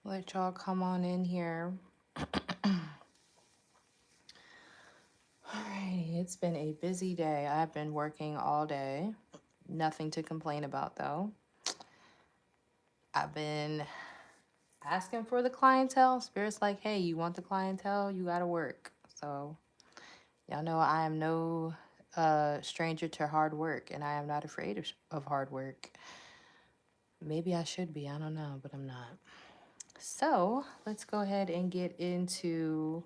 Let y'all come on in here. Alrighty, it's been a busy day. I've been working all day. Nothing to complain about though. I've been asking for the clientele. Spirit's like, hey, you want the clientele? You gotta work. So y'all know I am no stranger to hard work, and I am not afraid of hard work. Maybe I should be, I don't know, but I'm not. So let's go ahead and get into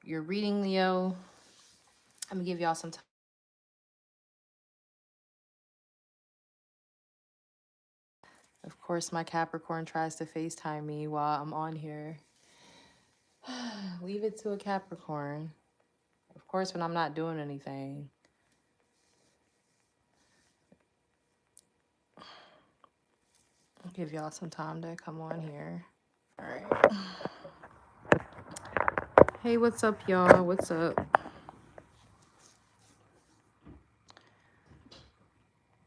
your reading, Leo. I'm gonna give y'all some time. Of course, my Capricorn tries to FaceTime me while I'm on here. Leave it to a Capricorn. Of course, when I'm not doing anything. I'll give y'all some time to come on here. All right. Hey, what's up, y'all? What's up?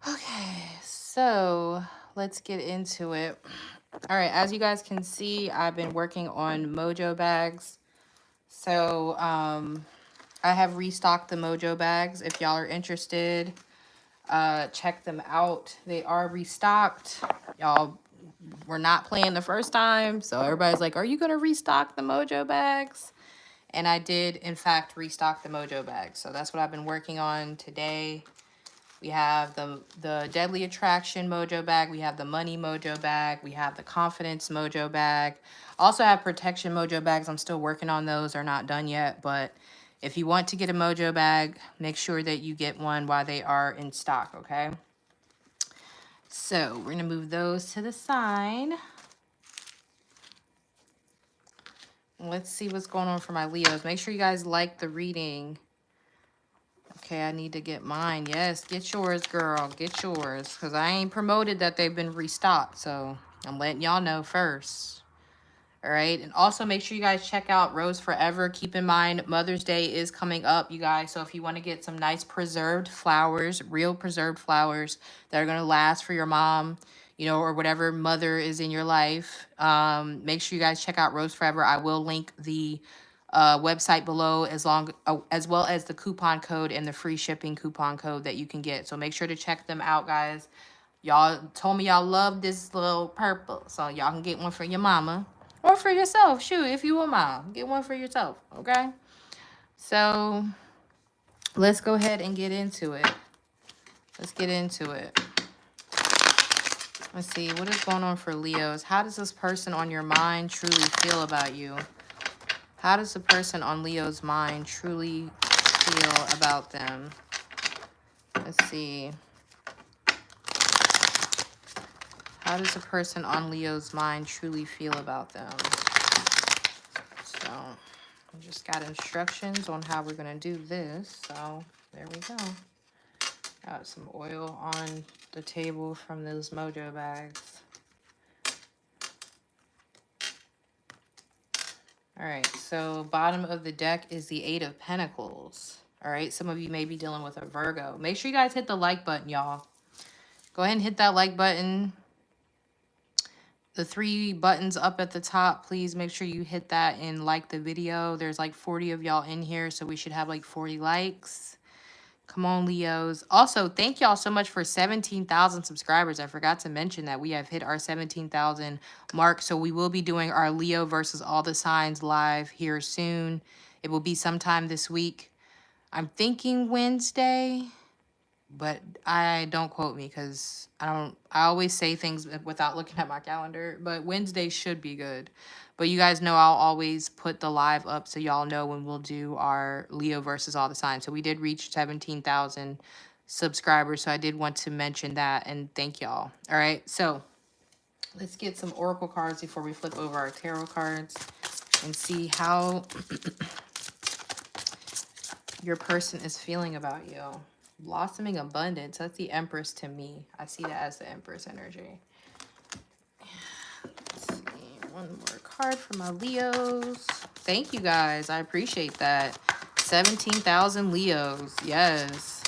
Okay, so let's get into it. All right, as you guys can see, I've been working on Mojo bags. So I have restocked the Mojo bags. If y'all are interested, check them out. They are restocked. Y'all were not playing the first time, so everybody's like, are you gonna restock the Mojo bags? And I did, in fact, restock the Mojo bags. So that's what I've been working on today. We have the Deadly Attraction Mojo bag. We have the Money Mojo bag. We have the Confidence Mojo bag. Also have Protection Mojo bags. I'm still working on those. They're not done yet. But if you want to get a Mojo bag, make sure that you get one while they are in stock, okay? So we're going to move those to the side. Let's see what's going on for my Leos. Make sure you guys like the reading. Okay, I need to get mine. Yes, get yours, girl. Get yours. Because I ain't promoted that they've been restocked. So I'm letting y'all know first. All right. And also make sure you guys check out Rose Forever. Keep in mind, Mother's Day is coming up, you guys. So if you want to get some nice preserved flowers, real preserved flowers that are going to last for your mom, you know, or whatever mother is in your life, make sure you guys check out Rose Forever. I will link the website below as well as the coupon code and the free shipping coupon code that you can get. So make sure to check them out, guys. Y'all told me y'all love this little purple, so y'all can get one for your mama or for yourself. Shoot, if you a mom, get one for yourself, okay? So let's go ahead and get into it. Let's get into it. Let's see, what is going on for Leos? How does this person on your mind truly feel about you? How does the person on Leo's mind truly feel about them? Let's see. How does the person on Leo's mind truly feel about them? So, I just got instructions on how we're going to do this. So, there we go. Got some oil on the table from those Mojo bags. All right, so bottom of the deck is the Eight of Pentacles. All right, some of you may be dealing with a Virgo. Make sure you guys hit the like button, y'all. Go ahead and hit that like button. The 3 buttons up at the top, please make sure you hit that and like the video. There's like 40 of y'all in here, so we should have like 40 likes. Come on, Leos. Also, thank y'all so much for 17,000 subscribers. I forgot to mention that we have hit our 17,000 mark. So we will be doing our Leo versus all the signs live here soon. It will be sometime this week. I'm thinking Wednesday, but don't quote me because I always say things without looking at my calendar. But Wednesday should be good. But you guys know I'll always put the live up so y'all know when we'll do our Leo versus all the signs. So we did reach 17,000 subscribers. So I did want to mention that and thank y'all. All right. So let's get some oracle cards before we flip over our tarot cards and see how your person is feeling about you. Blossoming abundance. That's the Empress to me. I see that as the Empress energy. Let's see. One more card for my Leos. Thank you guys. I appreciate that. 17,000 Leos. Yes.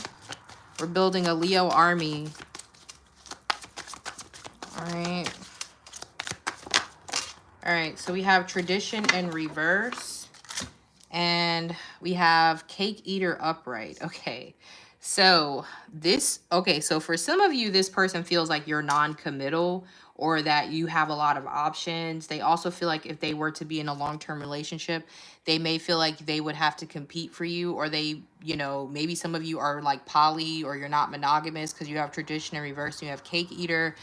We're building a Leo army. All right. All right, so we have tradition in reverse. And we have cake eater upright. Okay. So so for some of you, this person feels like you're non-committal or that you have a lot of options. They also feel like if they were to be in a long-term relationship, they may feel like they would have to compete for you, or they, maybe some of you are like poly or you're not monogamous because you have tradition in reverse and you have cake eater.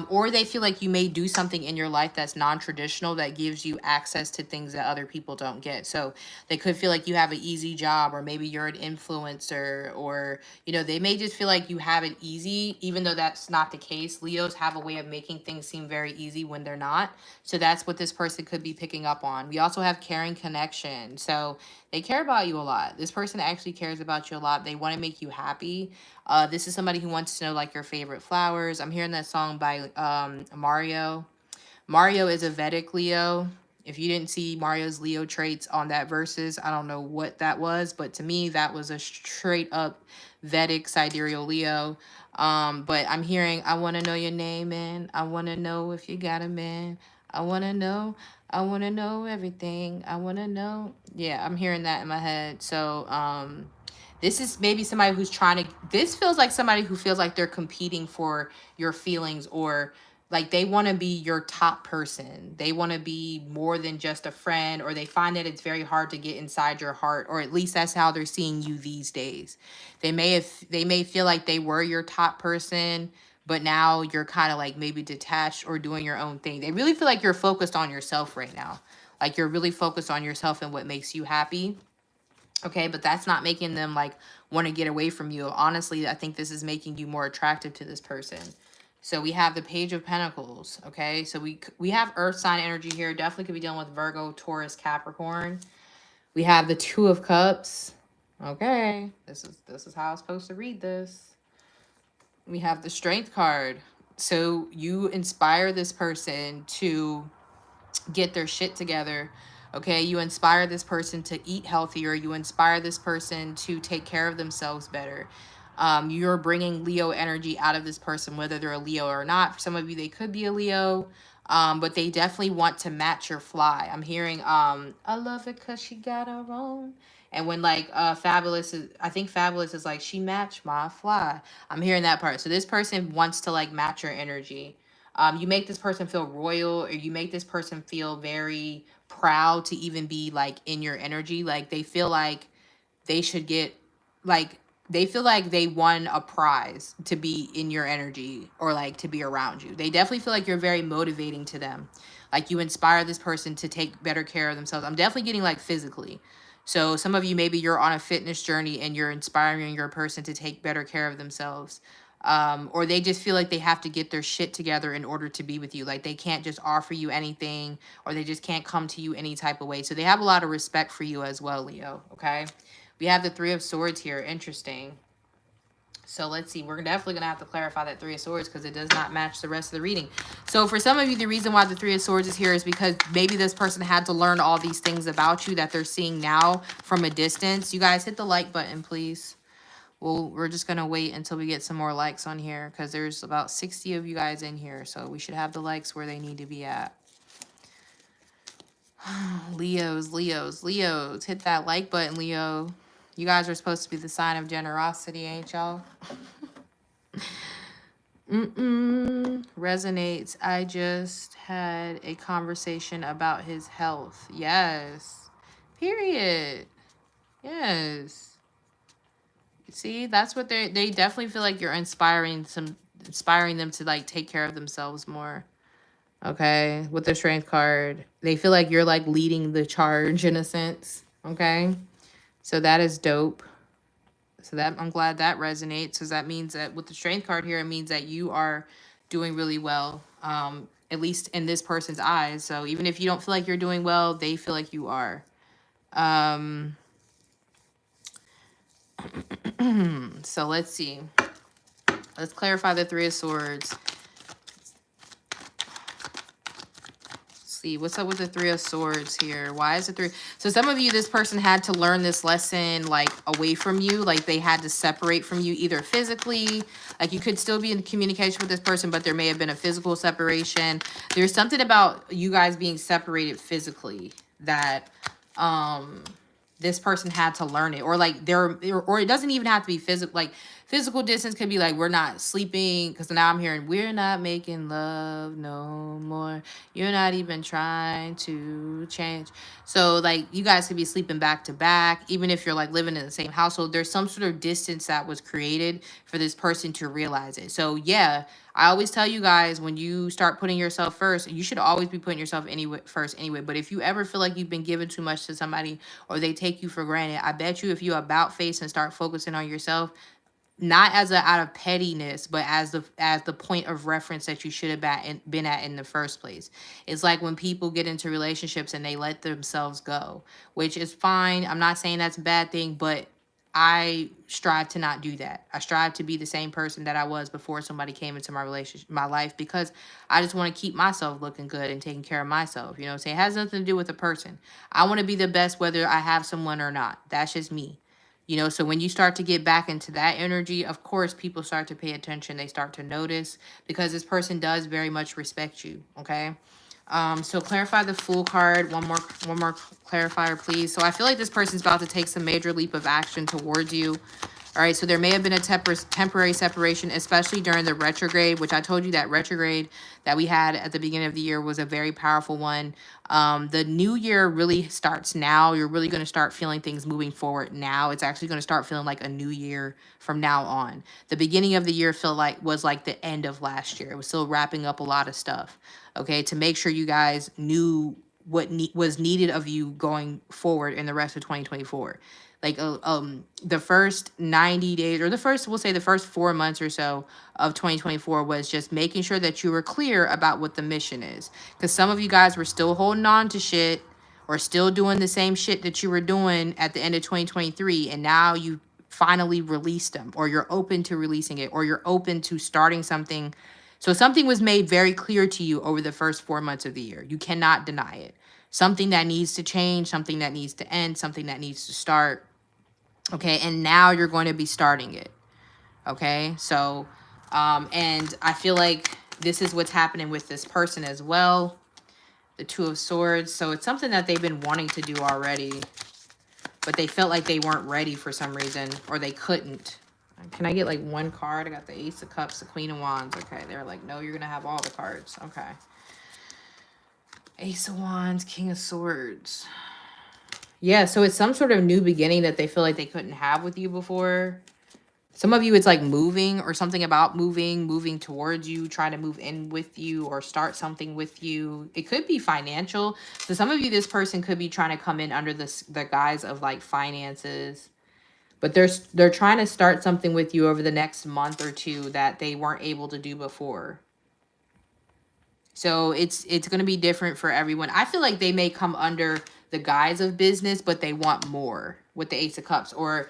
Or they feel like you may do something in your life that's non-traditional that gives you access to things that other people don't get. So they could feel like you have an easy job, or maybe you're an influencer, or, they may just feel like you have it easy, even though that's not the case. Leos have a way of making things seem very easy when they're not. So that's what this person could be picking up on. We also have caring connection. So they care about you a lot. This person actually cares about you a lot. They want to make you happy. This is somebody who wants to know like your favorite flowers. I'm hearing that song by Mario. Mario is a Vedic Leo. If you didn't see Mario's Leo traits on that verses, I don't know what that was, but to me, that was a straight up Vedic sidereal Leo. But I'm hearing, I want to know your name, and I want to know if you got a man. I want to know everything. I want to know. Yeah, I'm hearing that in my head. So, this is maybe somebody who's this feels like somebody who feels like they're competing for your feelings, or like they want to be your top person. They want to be more than just a friend, or they find that it's very hard to get inside your heart, or at least that's how they're seeing you these days. They may feel like they were your top person, but now you're kind of like maybe detached or doing your own thing. They really feel like you're focused on yourself right now. Like you're really focused on yourself and what makes you happy. Okay, but that's not making them like want to get away from you. Honestly, I think this is making you more attractive to this person. So we have the Page of Pentacles. Okay, so we have Earth sign energy here. Definitely could be dealing with Virgo, Taurus, Capricorn. We have the Two of Cups. Okay, this is how I'm supposed to read this. We have the Strength card. So you inspire this person to get their shit together. Okay, you inspire this person to eat healthier. You inspire this person to take care of themselves better. You're bringing Leo energy out of this person, whether they're a Leo or not. For some of you, they could be a Leo, but they definitely want to match your fly. I'm hearing, I love it because she got her own. And when like Fabulous is, I think Fabulous is like, she matched my fly. I'm hearing that part. So this person wants to like match your energy. You make this person feel royal, or you make this person feel very proud to even be like in your energy. Like they feel like they should get, like they feel like they won a prize to be in your energy or like to be around you. They definitely feel like you're very motivating to them. Like you inspire this person to take better care of themselves. I'm definitely getting like physically. So some of you, maybe you're on a fitness journey and you're inspiring your person to take better care of themselves. Or they just feel like they have to get their shit together in order to be with you. Like they can't just offer you anything, or they just can't come to you any type of way. So they have a lot of respect for you as well, Leo. Okay. We have the Three of Swords here. Interesting. So let's see. We're definitely going to have to clarify that Three of Swords because it does not match the rest of the reading. So for some of you, the reason why the Three of Swords is here is because maybe this person had to learn all these things about you that they're seeing now from a distance. You guys hit the like button, please. Well, we're just going to wait until we get some more likes on here because there's about 60 of you guys in here. So we should have the likes where they need to be at. Leos, Leos, Leos. Hit that like button, Leo. You guys are supposed to be the sign of generosity, ain't y'all? Resonates. I just had a conversation about his health. Yes. Period. Yes. See, that's what they definitely feel like you're inspiring them to like take care of themselves more. Okay, with the Strength card, they feel like you're like leading the charge in a sense. Okay, so that is dope. So that I'm glad that resonates, because that means that with the Strength card here, it means that you are doing really well, at least in this person's eyes. So even if you don't feel like you're doing well, they feel like you are. So let's see. Let's clarify the Three of Swords. See what's up with the Three of Swords here. Why is it three? So some of you, this person had to learn this lesson like away from you, like they had to separate from you either physically, Like you could still be in communication with this person, but there may have been a physical separation. There's something about you guys being separated physically that this person had to learn it, or like or it doesn't even have to be physical. Like physical distance could be like we're not sleeping, because now I'm hearing we're not making love no more, you're not even trying to change. So like you guys could be sleeping back to back, even if you're like living in the same household. There's some sort of distance that was created for this person to realize it. So yeah, I always tell you guys, when you start putting yourself first, you should always be putting yourself first anyway. But if you ever feel like you've been given too much to somebody, or they take you for granted, I bet you if you about face and start focusing on yourself, not as a out of pettiness, but as the point of reference that you should have been at in the first place. It's like when people get into relationships and they let themselves go, which is fine. I'm not saying that's a bad thing, but I strive to not do that. I strive to be the same person that I was before somebody came into my relationship, my life, because I just want to keep myself looking good and taking care of myself. You know what I'm saying? It has nothing to do with the person. I want to be the best whether I have someone or not. That's just me. You know, so when you start to get back into that energy, of course, people start to pay attention. They start to notice, because this person does very much respect you. Okay. So clarify the Fool card. One more clarifier, please. So I feel like this person's about to take some major leap of action towards you. All right, so there may have been a temporary separation, especially during the retrograde, which I told you that retrograde that we had at the beginning of the year was a very powerful one. The new year really starts now. You're really going to start feeling things moving forward now. It's actually going to start feeling like a new year from now on. The beginning of the year was like the end of last year. It was still wrapping up a lot of stuff, okay, to make sure you guys knew what was needed of you going forward in the rest of 2024. Like the first 90 days, or we'll say the first 4 months or so of 2024 was just making sure that you were clear about what the mission is. Because some of you guys were still holding on to shit, or still doing the same shit that you were doing at the end of 2023, and now you finally released them, or you're open to releasing it, or you're open to starting something. So something was made very clear to you over the first 4 months of the year. You cannot deny it. Something that needs to change, something that needs to end, something that needs to start. Okay, and now you're going to be starting it. Okay, so, and I feel like this is what's happening with this person as well. The Two of Swords. So it's something that they've been wanting to do already, but they felt like they weren't ready for some reason, or they couldn't. Can I get like one card? I got the Ace of Cups, the Queen of Wands. Okay, they're like, no, you're going to have all the cards. Okay. Ace of Wands, King of Swords. Yeah, so it's some sort of new beginning that they feel like they couldn't have with you before. Some of you, it's like moving, or something about moving towards you, trying to move in with you, or start something with you. It could be financial. So some of you, this person could be trying to come in under the guise of like finances. But they're trying to start something with you over the next month or two that they weren't able to do before. So it's going to be different for everyone. I feel like they may come under the guise of business, but they want more with the Ace of Cups. Or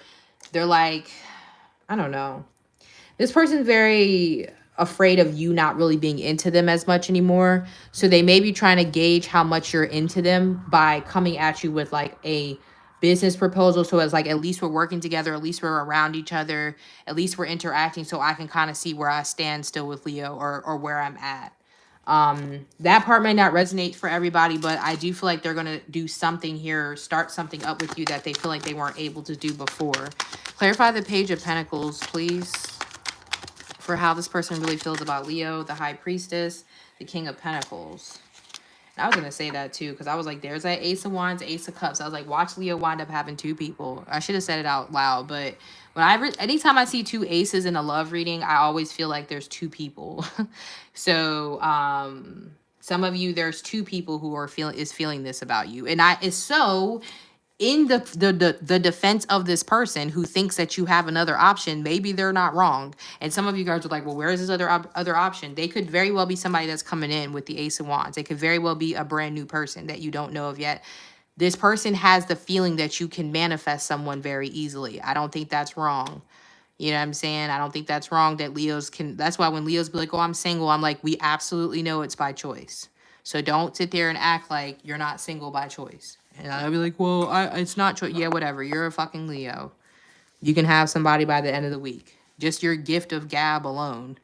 they're like, I don't know. This person's very afraid of you not really being into them as much anymore. So they may be trying to gauge how much you're into them by coming at you with like a business proposal. So it's like, at least we're working together, at least we're around each other, at least we're interacting, so I can kind of see where I stand still with Leo, or where I'm at. That part may not resonate for everybody, but I do feel like they're going to do something here, start something up with you that they feel like they weren't able to do before. Clarify the Page of Pentacles, please, for how this person really feels about Leo, the High Priestess, the King of Pentacles. And I was going to say that too, because I was like, there's that Ace of Wands, Ace of Cups. I was like, watch Leo wind up having two people. I should have said it out loud, but anytime I see two aces in a love reading, I always feel like there's two people. So some of you, there's two people who are feeling this about you, and it's so in the defense of this person who thinks that you have another option. Maybe they're not wrong, and some of you guys are like, well, where is this other option? They could very well be somebody that's coming in with the Ace of Wands. It could very well be a brand new person that you don't know of yet. This person has the feeling that you can manifest someone very easily. I don't think that's wrong. You know what I'm saying? I don't think that's wrong that Leos can. That's why when Leos be like, oh, I'm single, I'm like, we absolutely know it's by choice. So don't sit there and act like you're not single by choice. And I'll be like, well, it's not choice. Yeah, whatever. You're a fucking Leo. You can have somebody by the end of the week. Just your gift of gab alone.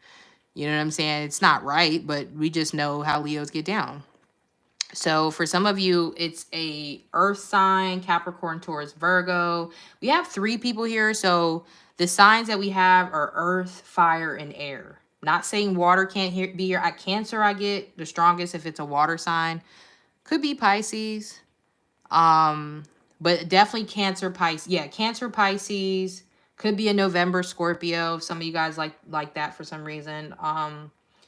You know what I'm saying? It's not right, but we just know how Leos get down. So for some of you, it's a earth sign, Capricorn, Taurus, Virgo. We have 3 people here. So the signs that we have are earth, fire, and air. Not saying water can't be here. At Cancer, I get the strongest if it's a water sign. Could be Pisces. But definitely Cancer, Pisces. Yeah, Cancer, Pisces. Could be a November Scorpio. Some of you guys like that for some reason.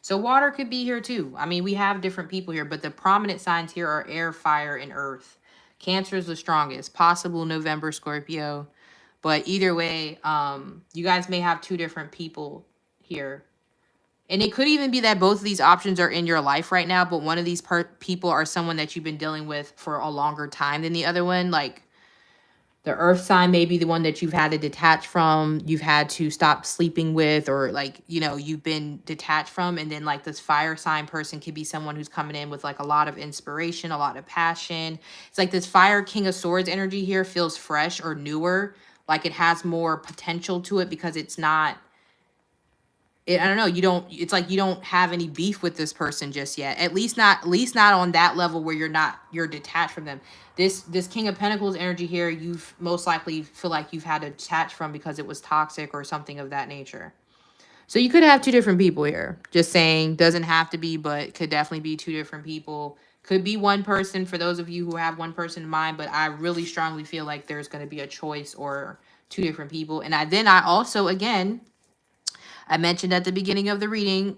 So water could be here too. I mean, we have different people here, but the prominent signs here are air, fire, and earth. Cancer is the strongest. Possible November Scorpio. But either way, you guys may have 2 different people here. And it could even be that both of these options are in your life right now, but one of these people are someone that you've been dealing with for a longer time than the other one. Like the earth sign may be the one that you've had to detach from, you've had to stop sleeping with, or like, you know, you've been detached from. And then like this fire sign person could be someone who's coming in with like a lot of inspiration, a lot of passion. It's like this fire king of swords energy here feels fresh or newer. Like it has more potential to it because it's not, I don't know, it's like you don't have any beef with this person just yet. At least not on that level where you're detached from them. This King of Pentacles energy here, you've most likely feel like you've had to detach from because it was toxic or something of that nature. So you could have 2 different people here. Just saying, doesn't have to be, but could definitely be 2 different people. Could be one person for those of you who have one person in mind, but I really strongly feel like there's going to be a choice or 2 different people. And I also, again, I mentioned at the beginning of the reading,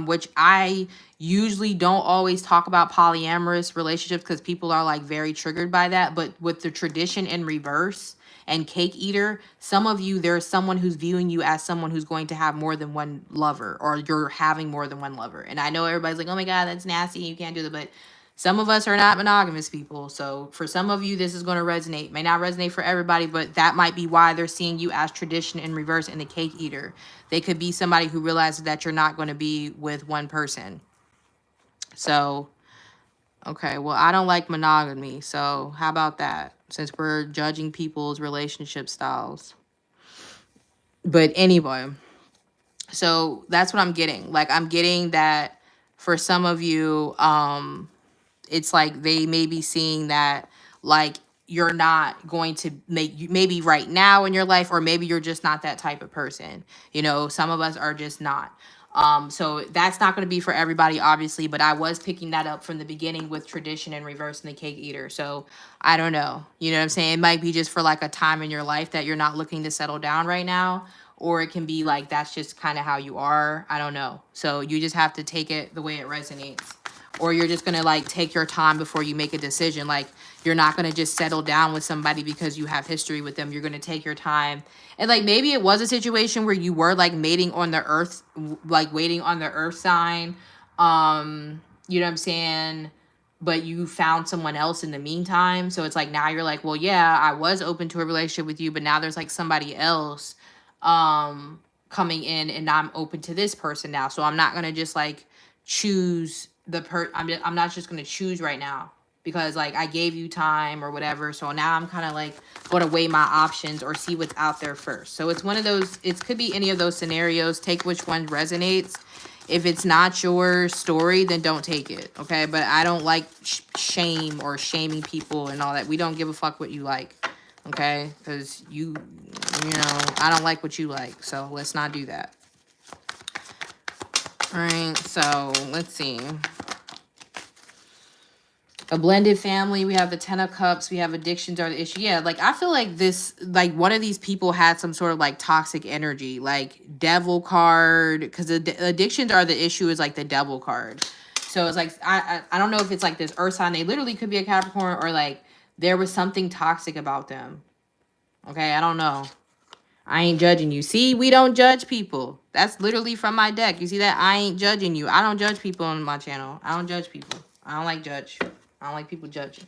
which I usually don't always talk about polyamorous relationships because people are like very triggered by that. But with the tradition in reverse and cake eater, some of you, there's someone who's viewing you as someone who's going to have more than one lover, or you're having more than one lover. And I know everybody's like, oh my God, that's nasty. You can't do that. But some of us are not monogamous people. So for some of you, this is going to resonate. May not resonate for everybody, but that might be why they're seeing you as tradition in reverse and the cake eater. They could be somebody who realizes that you're not going to be with one person. So, okay, well, I don't like monogamy. So how about that? Since we're judging people's relationship styles. But anyway, so that's what I'm getting. Like, I'm getting that for some of you, it's like they may be seeing that like you're not going to make you maybe right now in your life, or maybe you're just not that type of person. You know, some of us are just not. So that's not going to be for everybody, obviously, but I was picking that up from the beginning with tradition and reverse and the cake eater. So I don't know. You know what I'm saying? It might be just for like a time in your life that you're not looking to settle down right now. Or it can be like that's just kind of how you are. I don't know. So you just have to take it the way it resonates. Or you're just going to like take your time before you make a decision. Like you're not going to just settle down with somebody because you have history with them. You're going to take your time. And like maybe it was a situation where you were like mating on the earth, like waiting on the earth sign. You know what I'm saying? But you found someone else in the meantime. So it's like now you're like, well, yeah, I was open to a relationship with you, but now there's like somebody else coming in and I'm open to this person now. So I'm not going to just like choose I'm not just going to choose right now because like I gave you time or whatever. So now I'm kind of like going to weigh my options or see what's out there first. So it's one of those, it could be any of those scenarios. Take which one resonates. If it's not your story, then don't take it. Okay. But I don't like shame or shaming people and all that. We don't give a fuck what you like. Okay. Because you know, I don't like what you like. So let's not do that. All right, so let's see. A blended family. We have the 10 of Cups. We have addictions are the issue. Yeah, like I feel like this, like one of these people had some sort of like toxic energy, like devil card, because the addictions are the issue is like the devil card. So it's like, I don't know if it's like this earth sign. They literally could be a Capricorn or like there was something toxic about them. Okay, I don't know. I ain't judging you. See, we don't judge people. That's literally from my deck. You see that? I ain't judging you. I don't judge people on my channel. I don't judge people. I don't like judge. I don't like people judging.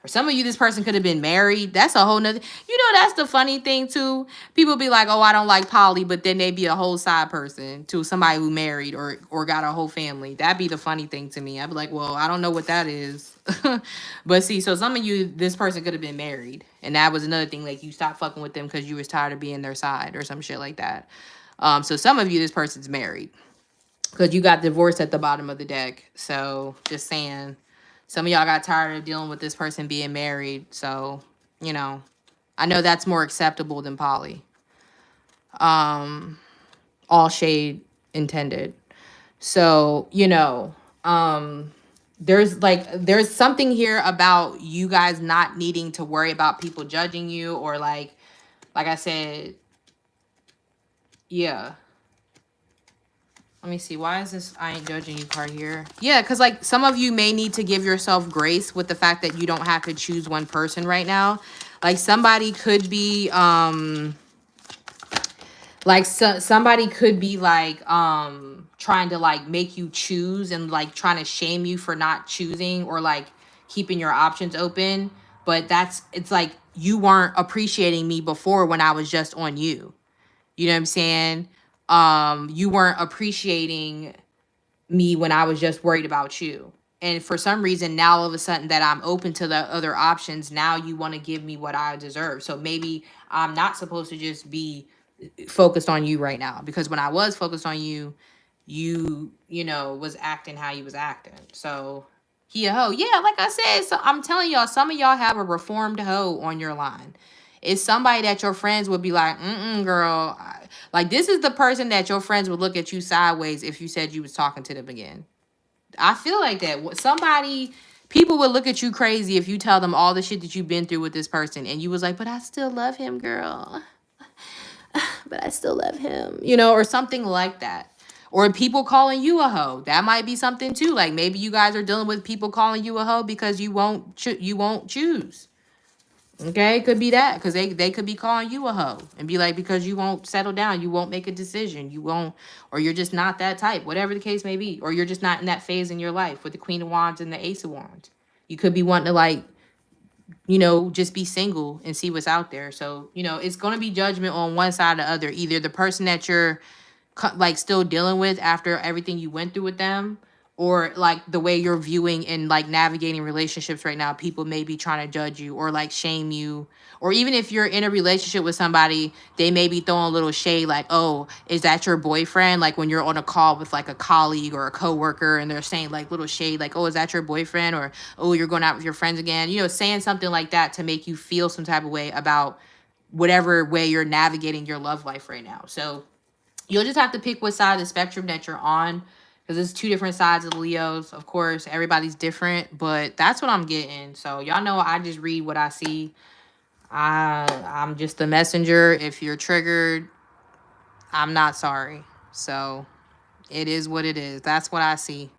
Or some of you, this person could have been married. That's a whole nother. You know, that's the funny thing, too. People be like, oh, I don't like poly, but then they be a whole side person to somebody who married or got a whole family. That'd be the funny thing to me. I'd be like, well, I don't know what that is. But see, so some of you, this person could have been married. And that was another thing. Like, you stopped fucking with them because you was tired of being their side or some shit like that. So some of you, this person's married because you got divorced at the bottom of the deck. So just saying, some of y'all got tired of dealing with this person being married. So, you know, I know that's more acceptable than poly. All shade intended. So, there's something here about you guys not needing to worry about people judging you, or like I said, yeah. Let me see. Why is this I ain't judging you part here? Yeah, because like some of you may need to give yourself grace with the fact that you don't have to choose one person right now. Like somebody could be somebody could be like trying to like make you choose and like trying to shame you for not choosing or like keeping your options open. But it's like you weren't appreciating me before when I was just on you. You know what I'm saying? You weren't appreciating me when I was just worried about you. And for some reason, now all of a sudden that I'm open to the other options, now you want to give me what I deserve. So maybe I'm not supposed to just be focused on you right now, because when I was focused on you, was acting how you was acting. So he a hoe. Yeah, like I said, so I'm telling y'all, some of y'all have a reformed hoe on your line. It's somebody that your friends would be like, girl. Like, this is the person that your friends would look at you sideways if you said you was talking to them again. I feel like that. People would look at you crazy if you tell them all the shit that you've been through with this person. And you was like, but I still love him, girl. But I still love him, or something like that. Or people calling you a hoe. That might be something too. Like maybe you guys are dealing with people calling you a hoe because you won't choose. Okay, could be that, because they could be calling you a hoe and be like, because you won't settle down, you won't make a decision, you won't, or you're just not that type, whatever the case may be, or you're just not in that phase in your life with the Queen of Wands and the Ace of Wands. You could be wanting to like, just be single and see what's out there. So, it's going to be judgment on one side or the other. Either the person that you're like still dealing with after everything you went through with them, or like the way you're viewing and like navigating relationships right now, people may be trying to judge you or like shame you. Or even if you're in a relationship with somebody, they may be throwing a little shade like, oh, is that your boyfriend? Like when you're on a call with like a colleague or a coworker and they're saying like little shade like, oh, is that your boyfriend? Or, oh, you're going out with your friends again, saying something like that to make you feel some type of way about whatever way you're navigating your love life right now. So you'll just have to pick what side of the spectrum that you're on, because there's two different sides of the Leos. Of course, everybody's different, but that's what I'm getting. So y'all know I just read what I see. I'm just the messenger. If you're triggered, I'm not sorry. So it is what it is. That's what I see.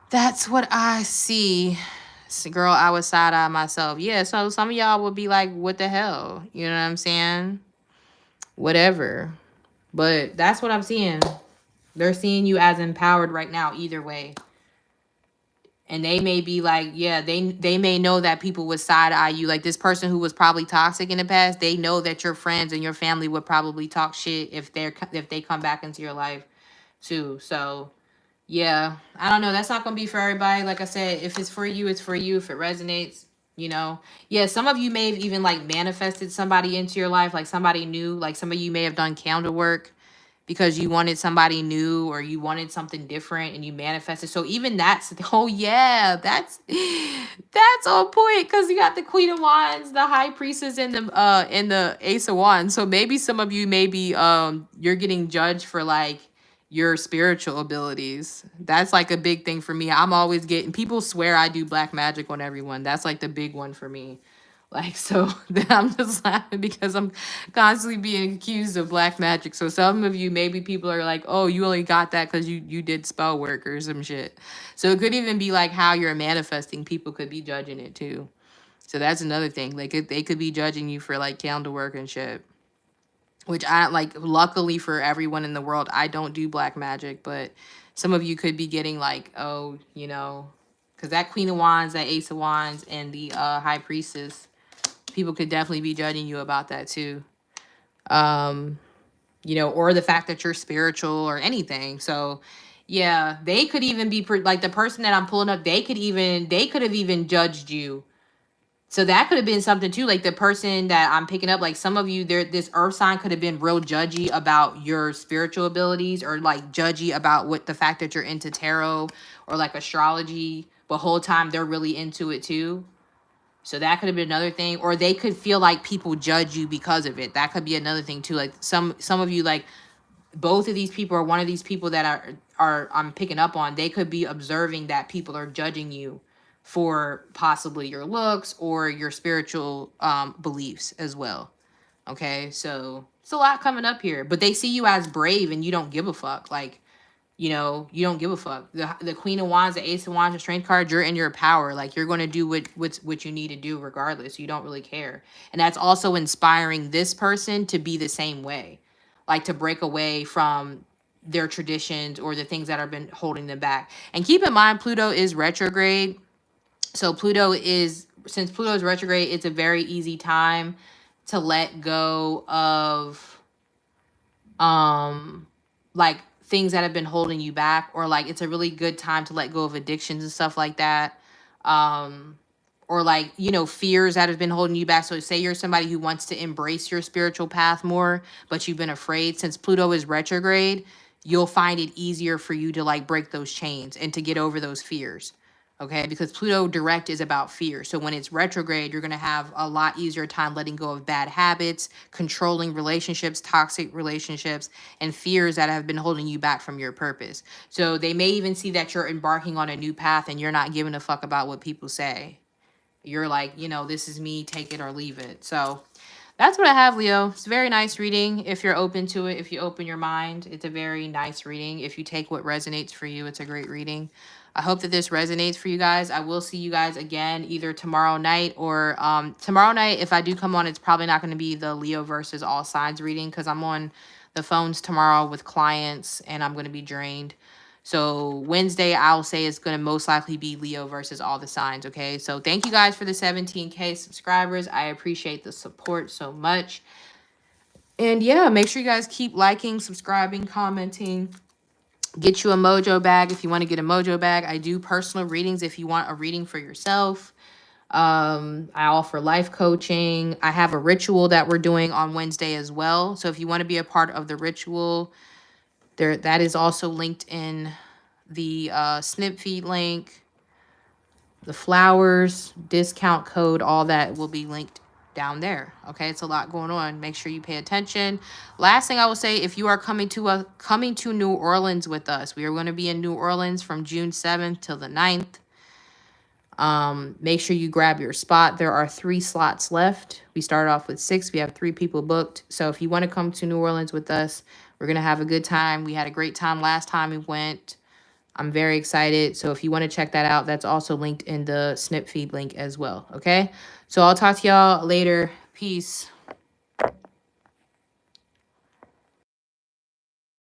That's what I see. Girl, I would side eye myself. Yeah, so some of y'all would be like, what the hell? You know what I'm saying? Whatever. But that's what I'm seeing. They're seeing you as empowered right now, either way. And they may be like, yeah, they may know that people would side eye you. Like this person who was probably toxic in the past, they know that your friends and your family would probably talk shit if they come back into your life too. So yeah, I don't know. That's not gonna be for everybody. Like I said, if it's for you, it's for you. If it resonates, yeah. Some of you may have even like manifested somebody into your life, like somebody new. Like some of you may have done candle work because you wanted somebody new or you wanted something different and you manifested. So even that's, oh yeah, that's on point, because you got the Queen of Wands, the High Priestess, and the Ace of Wands. So maybe some of you maybe you're getting judged for like your spiritual abilities. That's like a big thing for me. I'm always getting, people swear I do black magic on everyone. That's like the big one for me. Like, so then I'm just laughing because I'm constantly being accused of black magic. So some of you, maybe people are like, oh, you only got that because you did spell work or some shit. So it could even be like how you're manifesting. People could be judging it too. So that's another thing. Like they could be judging you for like candle work and shit. Which I like, luckily for everyone in the world, I don't do black magic. But some of you could be getting like, oh, because that Queen of Wands, that Ace of Wands, and the High Priestess, people could definitely be judging you about that too. Or the fact that you're spiritual or anything. So yeah, they could even be like the person that I'm pulling up, they could have even judged you So that could have been something too. Like the person that I'm picking up, like some of you there, this earth sign could have been real judgy about your spiritual abilities, or like judgy about what the fact that you're into tarot or like astrology, but whole time they're really into it too. So that could have been another thing. Or they could feel like people judge you because of it. That could be another thing too. Like some of you, like both of these people or one of these people that are I'm picking up on, they could be observing that people are judging you for possibly your looks or your spiritual beliefs as well. Okay, so it's a lot coming up here, but they see you as brave and you don't give a fuck. Like, you know, you don't give a fuck. The Queen of Wands, the Ace of Wands, the Strength card, you're in your power. Like, you're going to do what you need to do regardless. You don't really care. And that's also inspiring this person to be the same way. Like, to break away from their traditions or the things that have been holding them back. And keep in mind, Pluto is retrograde. So since Pluto is retrograde, it's a very easy time to let go of like things that have been holding you back, or like it's a really good time to let go of addictions and stuff like that. Or like, you know, fears that have been holding you back. So say you're somebody who wants to embrace your spiritual path more, but you've been afraid. Since Pluto is retrograde, you'll find it easier for you to like break those chains and to get over those fears. Okay, because Pluto direct is about fear. So when it's retrograde, you're going to have a lot easier time letting go of bad habits, controlling relationships, toxic relationships, and fears that have been holding you back from your purpose. So they may even see that you're embarking on a new path and you're not giving a fuck about what people say. You're like, you know, this is me, take it or leave it. So that's what I have, Leo. It's a very nice reading if you're open to it. If you open your mind, it's a very nice reading. If you take what resonates for you, it's a great reading. I hope that this resonates for you guys. I will see you guys again either tomorrow night or tomorrow night. If I do come on, it's probably not going to be the Leo versus all signs reading because I'm on the phones tomorrow with clients and I'm going to be drained. So Wednesday, I'll say it's going to most likely be Leo versus all the signs, okay? So thank you guys for the 17K subscribers. I appreciate the support so much. And yeah, make sure you guys keep liking, subscribing, commenting. Get you a Mojo bag if you want to get a Mojo bag. I do personal readings if you want a reading for yourself. I offer life coaching. I have a ritual that we're doing on Wednesday as well. So if you want to be a part of the ritual, that is also linked in the snip feed link. The flowers, discount code, all that will be linked down there. Okay, it's a lot going on. Make sure you pay attention. Last thing I will say, if you are coming to New Orleans with us, we are going to be in New Orleans from June 7th till the 9th. Make sure you grab your spot. There are 3 slots left. We started off with 6. We have 3 people booked. So if you want to come to New Orleans with us, we're going to have a good time. We had a great time last time we went. I'm very excited. So if you want to check that out, that's also linked in the snip feed link as well. Okay. So I'll talk to y'all later. Peace.